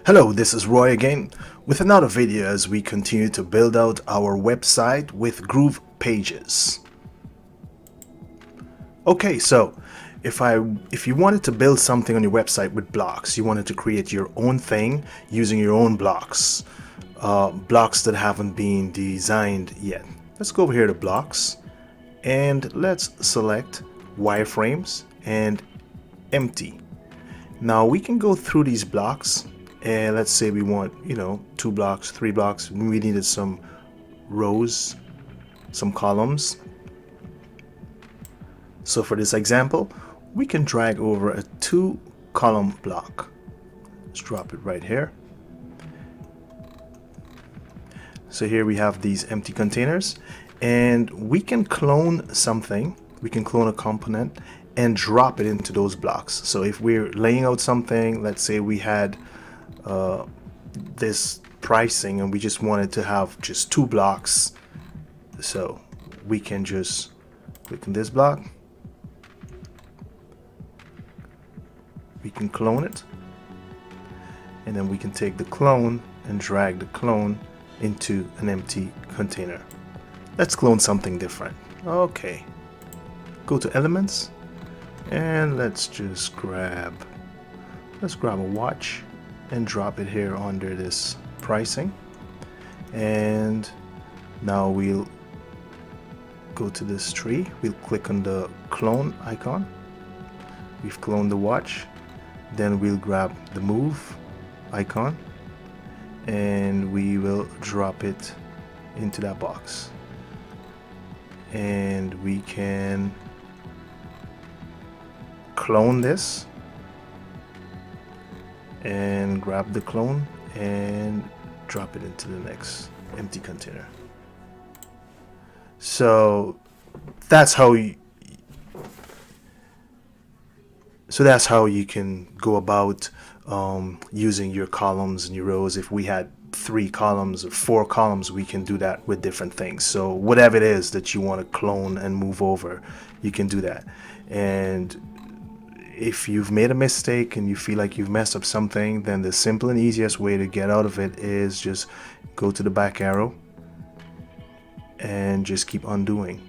Hello, this is Roy again with another video as we continue to build out our website with GroovePages. Okay, so if you wanted to build something on your website with blocks, you wanted to create your own thing using your own blocks, blocks that haven't been designed yet. Let's go over here to blocks and let's select wireframes and empty. Now we can go through these blocks and let's say we want, 2 blocks, 3 blocks. We needed some rows, some columns. So for this example, we can drag over a 2-column block. Let's drop it right here. So here we have these empty containers and we can clone something. We can clone a component and drop it into those blocks. So if we're laying out something, let's say we had this pricing and we just wanted to have just 2 blocks, so we can just click on this block, we can clone it, and then we can take the clone and drag the clone into an empty container. Let's clone something different. Okay, go to elements and let's grab a watch and drop it here under this pricing. And now we'll go to this tree, we'll click on the clone icon. We've cloned the watch, then we'll grab the move icon and we will drop it into that box, and we can clone this and grab the clone and drop it into the next empty container. So that's how you can go about using your columns and your rows. If we had 3 columns or 4 columns, we can do that with different things. So whatever it is that you want to clone and move over, you can do that. And if you've made a mistake and you feel like you've messed up something, then the simple and easiest way to get out of it is just go to the back arrow and just keep undoing.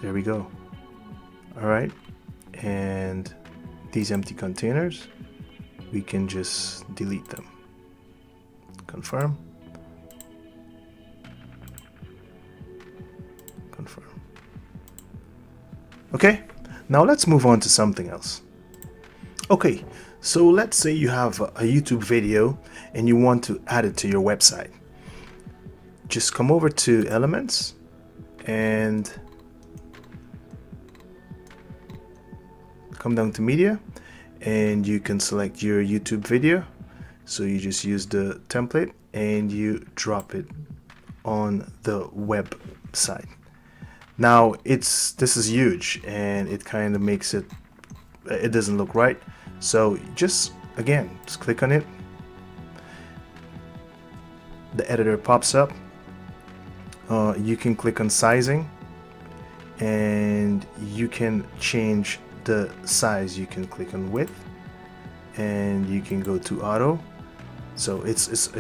There we go. All right, and these empty containers, we can just delete them. Confirm. Confirm. Okay, now let's move on to something else. Okay, so let's say you have a YouTube video and you want to add it to your website. Just come over to elements and come down to media, and you can select your YouTube video. So you just use the template and you drop it on the website. Now this is huge and it kind of makes it doesn't look right. So just click on it. The editor pops up. You can click on sizing and you can change the size. You can click on width and you can go to auto. So it's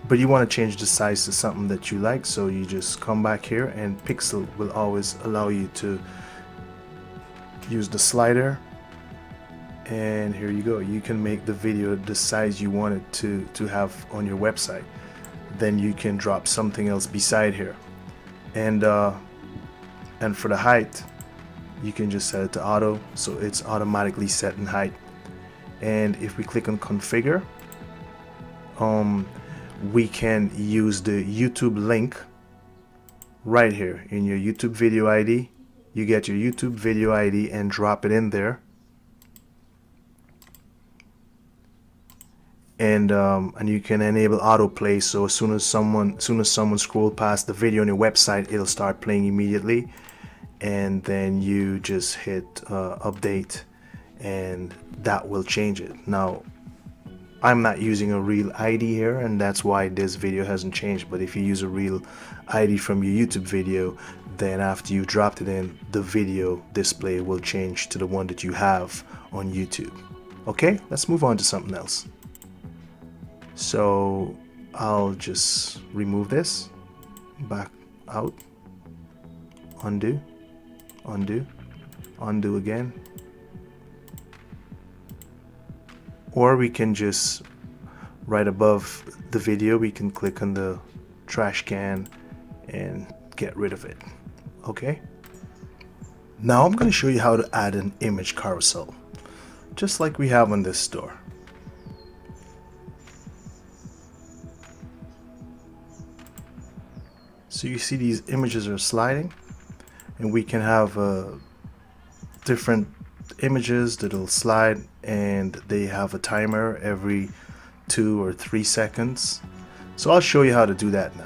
but you want to change the size to something that you like, so you just come back here and pixel will always allow you to use the slider, and here you go. You can make the video the size you want it to have on your website. Then you can drop something else beside here, and for the height you can just set it to auto, so it's automatically set in height. And if we click on configure, we can use the YouTube link right here in your YouTube video ID. You get your YouTube video ID and drop it in there, and you can enable autoplay. So as soon as someone scroll past the video on your website, it'll start playing immediately, and then you just hit update, and that will change it. Now I'm not using a real ID here, and that's why this video hasn't changed. But if you use a real ID from your YouTube video, then after you dropped it in, the video display will change to the one that you have on YouTube. Okay, let's move on to something else. So I'll just remove this, back out, undo, undo, undo again. Or we can just, right above the video, we can click on the trash can and get rid of it. Okay, now I'm going to show you how to add an image carousel, just like we have on this store. So you see these images are sliding, and we can have different images that'll slide, and they have a timer every 2 or 3 seconds. So I'll show you how to do that now.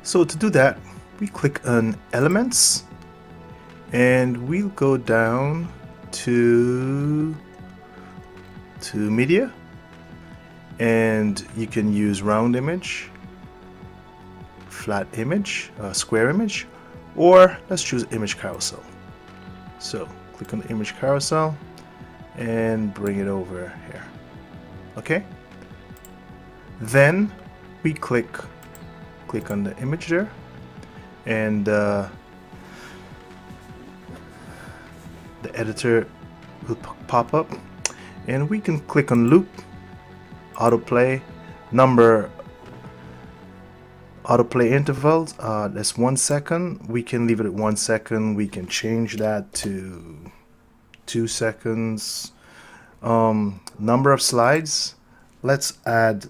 So to do that, we click on Elements, and we'll go down to Media, and you can use round image, flat image, square image, or let's choose image carousel. So click on the image carousel and bring it over here. Okay, then we click on the image there, and the editor will pop up, and we can click on loop, autoplay, autoplay intervals. That's 1 second. We can leave it at 1 second. We can change that to 2 seconds. Number of slides, let's add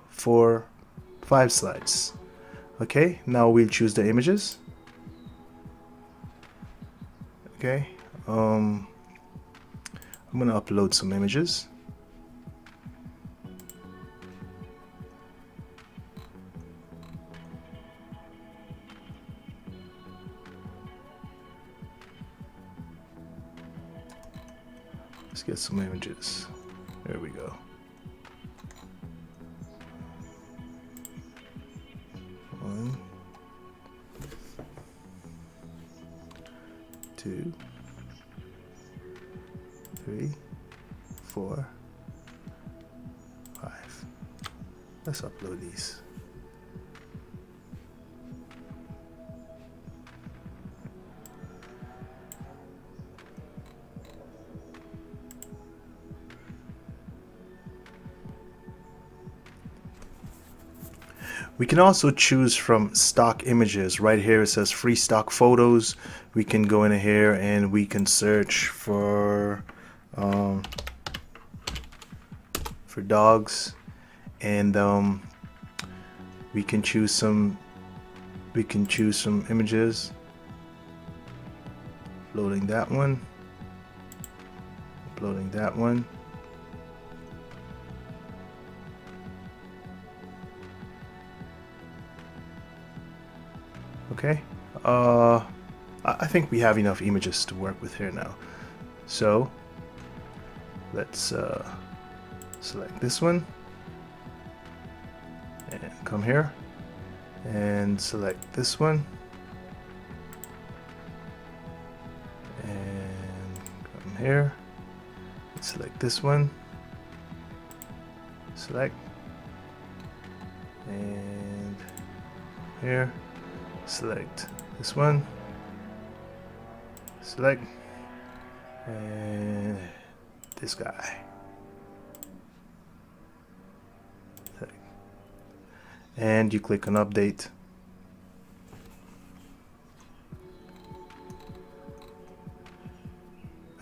4, 5 slides. Okay, now we'll choose the images. Okay, I'm gonna upload some images. Let's get some images. There we go. 1, 2, 3, 4, 5. Let's upload these. We can also choose from stock images. Right here it says free stock photos. We can go in here and we can search for dogs, and we can choose some images. Uploading that one, uploading that one. Okay, I think we have enough images to work with here now. So let's select this one and come here and select this one and come here and select this one, select, and here select this one, select, and this guy, select. And you click on update,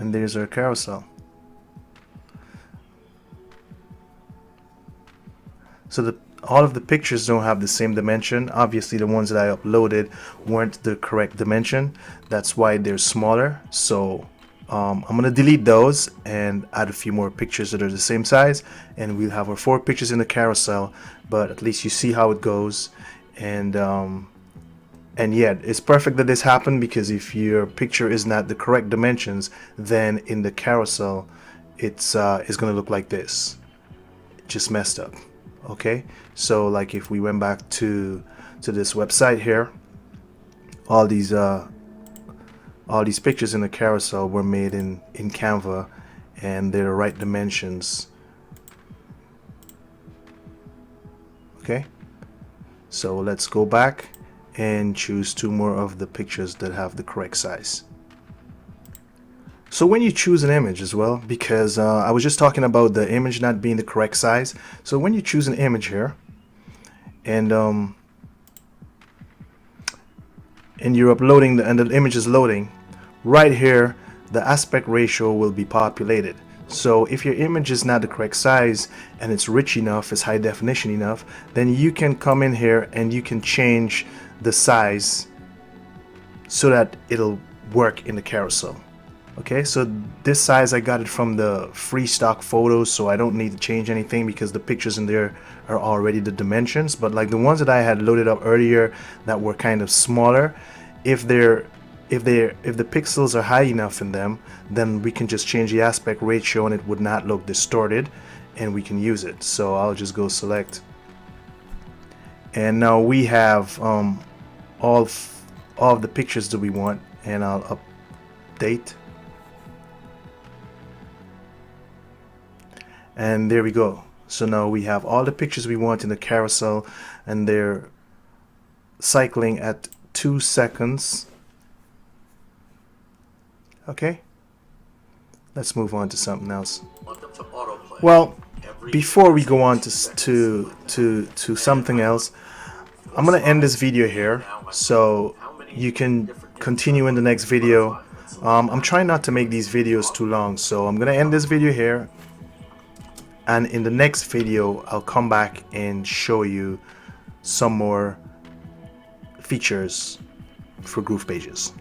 and there's our carousel. So all of the pictures don't have the same dimension. Obviously the ones that I uploaded weren't the correct dimension. That's why they're smaller. So I'm gonna delete those and add a few more pictures that are the same size, and we'll have our 4 pictures in the carousel. But at least you see how it goes. And yeah, it's perfect that this happened, because if your picture is not the correct dimensions, then in the carousel it's gonna look like this. It just messed up. Okay, so like if we went back to this website here, all these pictures in the carousel were made in Canva, and they're the right dimensions. Okay, so let's go back and choose 2 more of the pictures that have the correct size. So when you choose an image as well, because I was just talking about the image not being the correct size. So when you choose an image here, and you're uploading and the image is loading, right here the aspect ratio will be populated. So if your image is not the correct size and it's rich enough, it's high definition enough, then you can come in here and you can change the size so that it'll work in the carousel. Okay, so this size I got it from the free stock photos, so I don't need to change anything because the pictures in there are already the dimensions. But like the ones that I had loaded up earlier that were kind of smaller, if the pixels are high enough in them, then we can just change the aspect ratio and it would not look distorted, and we can use it. So I'll just go select, and now we have all of the pictures that we want, and I'll update. And there we go. So now we have all the pictures we want in the carousel, and they're cycling at 2 seconds. Okay, let's move on to something else. Well, before we go on to something else, I'm gonna end this video here so you can continue in the next video. I'm trying not to make these videos too long, so I'm gonna end this video here. And in the next video, I'll come back and show you some more features for GroovePages.